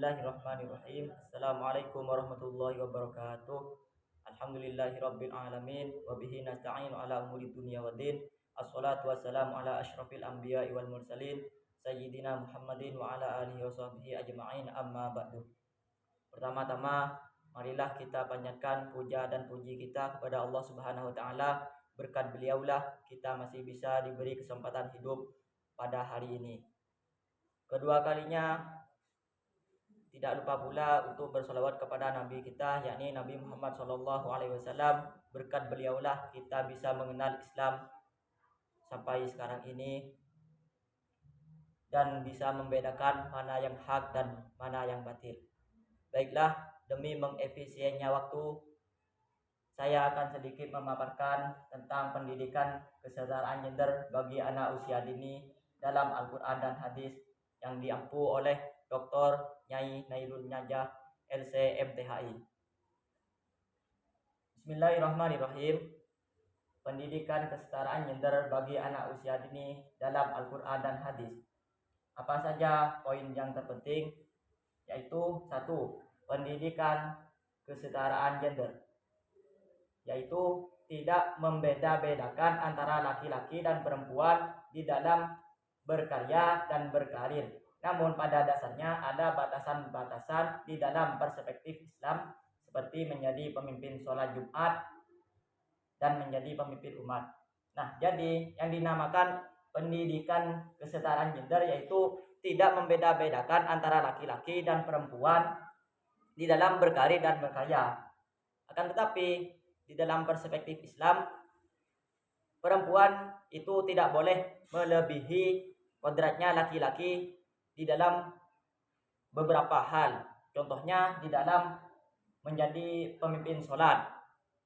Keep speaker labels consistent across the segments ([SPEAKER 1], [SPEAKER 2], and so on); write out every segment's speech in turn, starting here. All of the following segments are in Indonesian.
[SPEAKER 1] Bismillahirrahmanirrahim. Assalamualaikum warahmatullahi wabarakatuh. Alhamdulillahirabbil alamin wa bihi nasta'inu ala umuri dunya waddin. Assalatu wassalamu ala asyrafil anbiya'i wal mursalin sayyidina Muhammadin wa ala alihi washabbihi ajma'in, amma ba'du. Pertama-tama marilah kita panjatkan puja dan puji kita kepada Allah Subhanahu wa taala. Berkat beliaulah kita masih bisa diberi kesempatan hidup pada hari ini. Kedua kalinya tidak lupa pula untuk bersolawat kepada Nabi kita, yakni Nabi Muhammad SAW. Berkat beliaulah kita bisa mengenal Islam sampai sekarang ini dan bisa membedakan mana yang hak dan mana yang batil. Baiklah, demi mengefisiennya waktu, saya akan sedikit memaparkan tentang pendidikan kesetaraan gender bagi anak usia dini dalam Al-Quran dan hadis yang diampu oleh Dr. Nyai Nailul Najah LC MTHI. Bismillahirrahmanirrahim. Pendidikan kesetaraan gender bagi anak usia dini dalam Al-Quran dan hadis. Apa saja poin yang terpenting? Yaitu 1. Pendidikan kesetaraan gender, yaitu tidak membeda-bedakan antara laki-laki dan perempuan di dalam berkarya dan berkarir. Namun pada dasarnya ada batasan-batasan di dalam perspektif Islam, seperti menjadi pemimpin sholat Jumat dan menjadi pemimpin umat. Nah, jadi yang dinamakan pendidikan kesetaraan gender yaitu tidak membeda-bedakan antara laki-laki dan perempuan di dalam berkarir dan berkarya. Akan tetapi di dalam perspektif Islam, perempuan itu tidak boleh melebihi kodratnya laki-laki di dalam beberapa hal. Contohnya di dalam menjadi pemimpin sholat.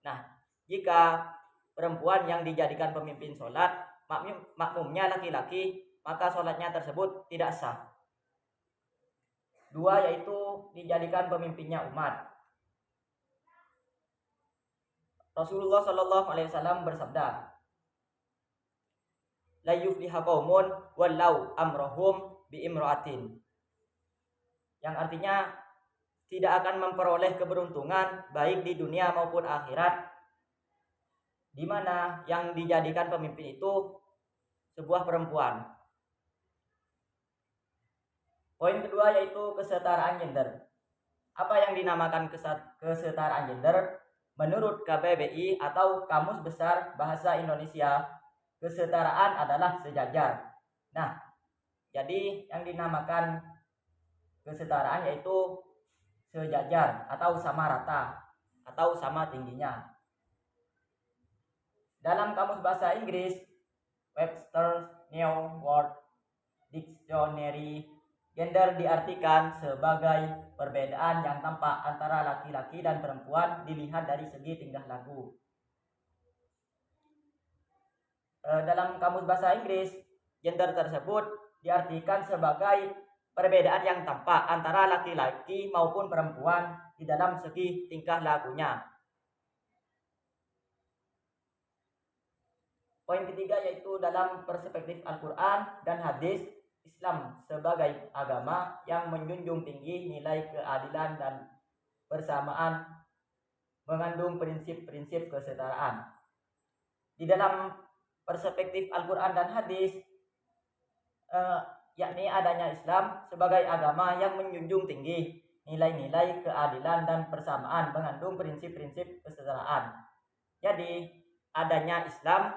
[SPEAKER 1] Nah, jika perempuan yang dijadikan pemimpin sholat, makmumnya laki-laki, maka sholatnya tersebut tidak sah. 2, yaitu dijadikan pemimpinnya umat. Rasulullah SAW bersabda, la yufliha qaumun walau amrohum bi imra'atin, yang artinya tidak akan memperoleh keberuntungan baik di dunia maupun akhirat, di mana yang dijadikan pemimpin itu sebuah perempuan. Poin kedua yaitu kesetaraan gender. Apa yang dinamakan kesetaraan gender? Menurut KBBI atau Kamus Besar Bahasa Indonesia, kesetaraan adalah sejajar. Nah, jadi yang dinamakan kesetaraan yaitu sejajar atau sama rata atau sama tingginya. Dalam Kamus Bahasa Inggris Webster's New World Dictionary, gender diartikan sebagai perbedaan yang tampak antara laki-laki dan perempuan dilihat dari segi tingkah laku. Dalam Kamus Bahasa Inggris, gender tersebut diartikan sebagai perbedaan yang tampak antara laki-laki maupun perempuan di dalam segi tingkah lakunya. Poin ketiga yaitu dalam perspektif Al-Quran dan hadis, Islam sebagai agama yang menjunjung tinggi nilai keadilan dan persamaan mengandung prinsip-prinsip kesetaraan. Di dalam perspektif Al-Quran dan hadis, yakni adanya Islam sebagai agama yang menjunjung tinggi nilai-nilai keadilan dan persamaan mengandung prinsip-prinsip kesetaraan. Jadi adanya Islam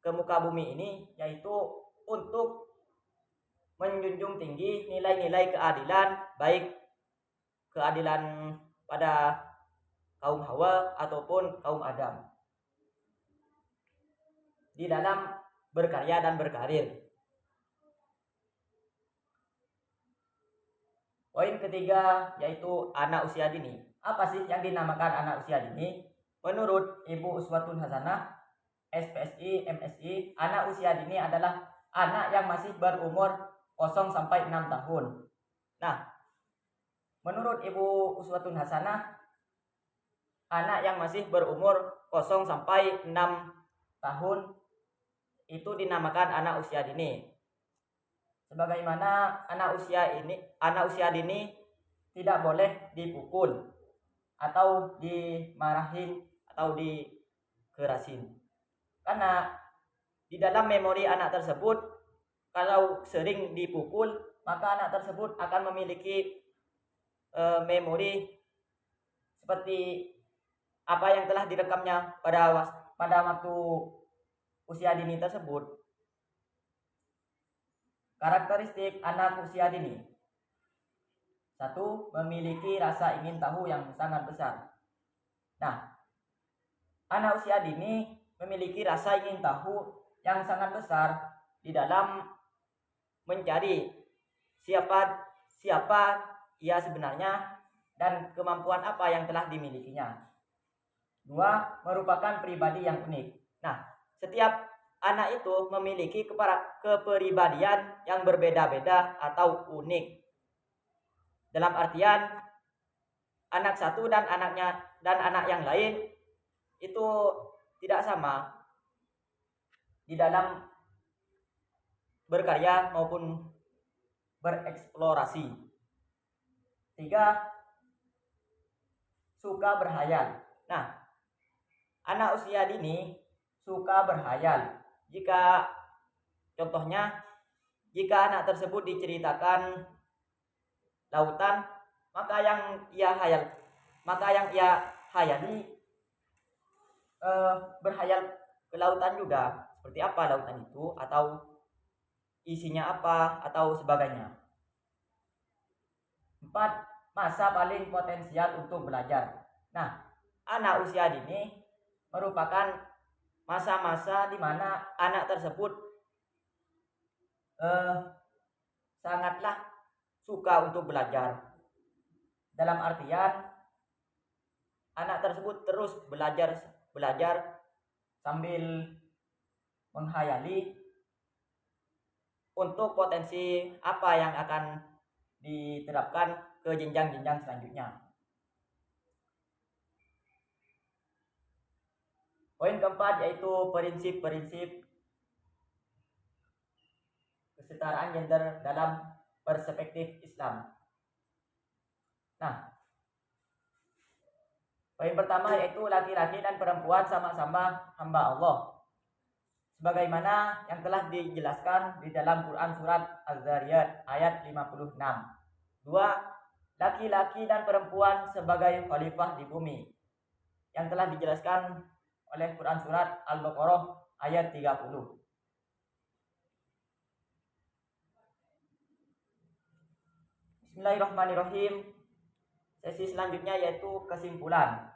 [SPEAKER 1] ke muka bumi ini yaitu untuk menjunjung tinggi nilai-nilai keadilan, baik keadilan pada kaum Hawa ataupun kaum Adam di dalam berkarya dan berkarir. Poin ketiga yaitu anak usia dini. Apa sih yang dinamakan anak usia dini? Menurut Ibu Uswatun Hasanah SPSI MSI, anak usia dini adalah anak yang masih berumur 0 sampai 6 tahun. Nah, menurut Ibu Uswatun Hasanah, anak yang masih berumur 0 sampai 6 tahun itu dinamakan anak usia dini. Sebagaimana anak usia dini tidak boleh dipukul atau dimarahin atau dikerasin. Karena di dalam memori anak tersebut, kalau sering dipukul, maka anak tersebut akan memiliki memori seperti apa yang telah direkamnya pada waktu usia dini tersebut. Karakteristik anak usia dini: 1. Memiliki rasa ingin tahu yang sangat besar. Nah, anak usia dini memiliki rasa ingin tahu yang sangat besar di dalam mencari siapa ia sebenarnya dan kemampuan apa yang telah dimilikinya. 2. Merupakan pribadi yang unik. Nah, setiap anak itu memiliki kepribadian yang berbeda-beda atau unik. Dalam artian anak satu dan anak yang lain itu tidak sama di dalam berkarya maupun bereksplorasi. 3. Suka berhayal. Nah, anak usia dini suka berhayal. Contohnya, jika anak tersebut diceritakan lautan, maka yang ia hayali berhayal ke lautan juga. Seperti apa lautan itu, atau isinya apa, atau sebagainya. 4. Masa paling potensial untuk belajar. Nah, anak usia dini merupakan masa-masa di mana anak tersebut sangatlah suka untuk belajar. Dalam artian anak tersebut terus belajar sambil menghayali untuk potensi apa yang akan diterapkan ke jenjang-jenjang selanjutnya. Poin keempat yaitu prinsip-prinsip kesetaraan gender dalam perspektif Islam. Nah, poin pertama yaitu laki-laki dan perempuan sama-sama hamba Allah, sebagaimana yang telah dijelaskan di dalam Quran surat Az-Zariyat ayat 56. 2. Laki-laki dan perempuan sebagai khalifah di bumi, yang telah dijelaskan oleh Quran surat Al-Baqarah ayat 30. Bismillahirrahmanirrahim. Sesi selanjutnya yaitu kesimpulan.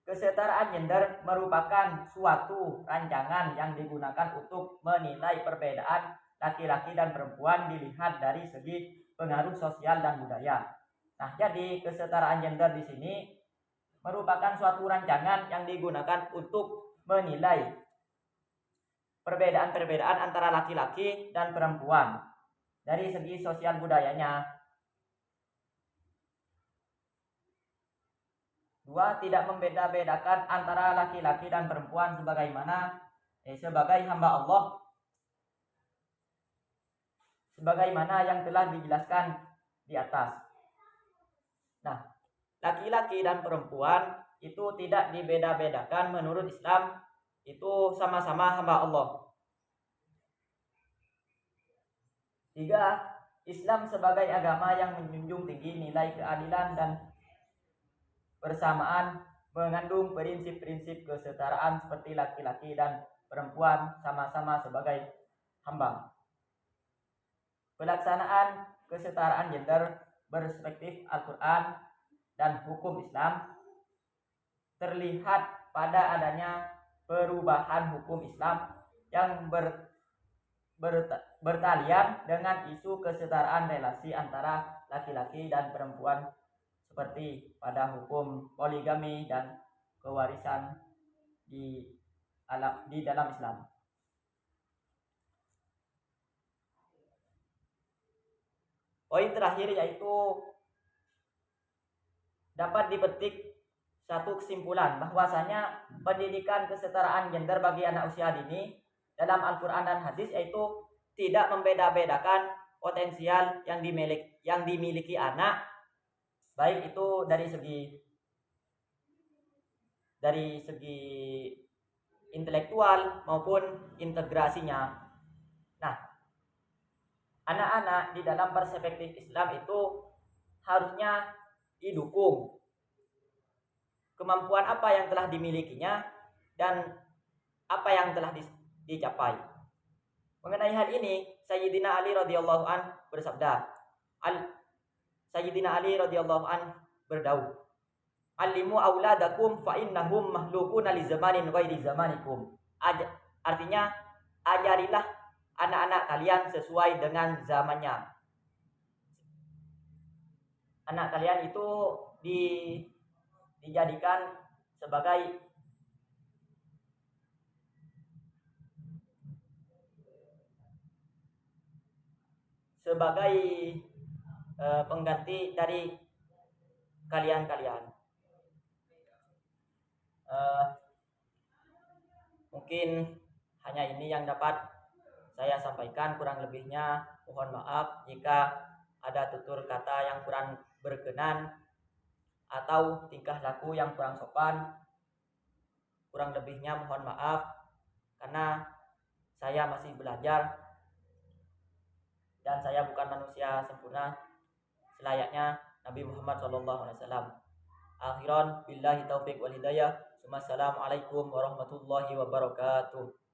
[SPEAKER 1] Kesetaraan gender merupakan suatu rancangan yang digunakan untuk menilai perbedaan laki-laki dan perempuan dilihat dari segi pengaruh sosial dan budaya. Nah, jadi kesetaraan gender di sini merupakan suatu rancangan yang digunakan untuk menilai perbedaan-perbedaan antara laki-laki dan perempuan dari segi sosial budayanya. 2. Tidak membeda-bedakan antara laki-laki dan perempuan sebagai hamba Allah, sebagaimana yang telah dijelaskan di atas. Nah, laki-laki dan perempuan itu tidak dibeda-bedakan menurut Islam, itu sama-sama hamba Allah. 3. Islam sebagai agama yang menjunjung tinggi nilai keadilan dan bersamaan mengandung prinsip-prinsip kesetaraan seperti laki-laki dan perempuan sama-sama sebagai hamba. Pelaksanaan kesetaraan gender berperspektif Al-Quran dan hukum Islam terlihat pada adanya perubahan hukum Islam yang bertalian dengan isu kesetaraan relasi antara laki-laki dan perempuan, seperti pada hukum poligami dan kewarisan di dalam Islam. Poin terakhir yaitu dapat dipetik satu kesimpulan bahwasanya pendidikan kesetaraan gender bagi anak usia dini dalam Al-Quran dan hadis yaitu tidak membeda-bedakan potensial yang dimiliki anak baik itu dari segi intelektual maupun integrasinya. Nah, anak-anak di dalam perspektif Islam itu harusnya didukung kemampuan apa yang telah dimilikinya dan apa yang telah dicapai. Mengenai hal ini, Sayyidina Ali radhiyallahu an bersabda, Sayyidina Ali radhiyallahu an berdauh, "Alimu auladakum fa innahum mahlukuna li zamanin ghairi zamanikum." Artinya, ajarilah anak-anak kalian sesuai dengan zamannya. Anak kalian itu dijadikan sebagai pengganti dari kalian-kalian. Mungkin hanya ini yang dapat saya sampaikan, kurang lebihnya mohon maaf jika ada tutur kata yang kurang berkenan atau tingkah laku yang kurang sopan. Kurang lebihnya mohon maaf karena saya masih belajar dan saya bukan manusia sempurna selayaknya Nabi Muhammad SAW. Akhiran billahi taufiq wal hidayah. Wassalamualaikum warahmatullahi wabarakatuh.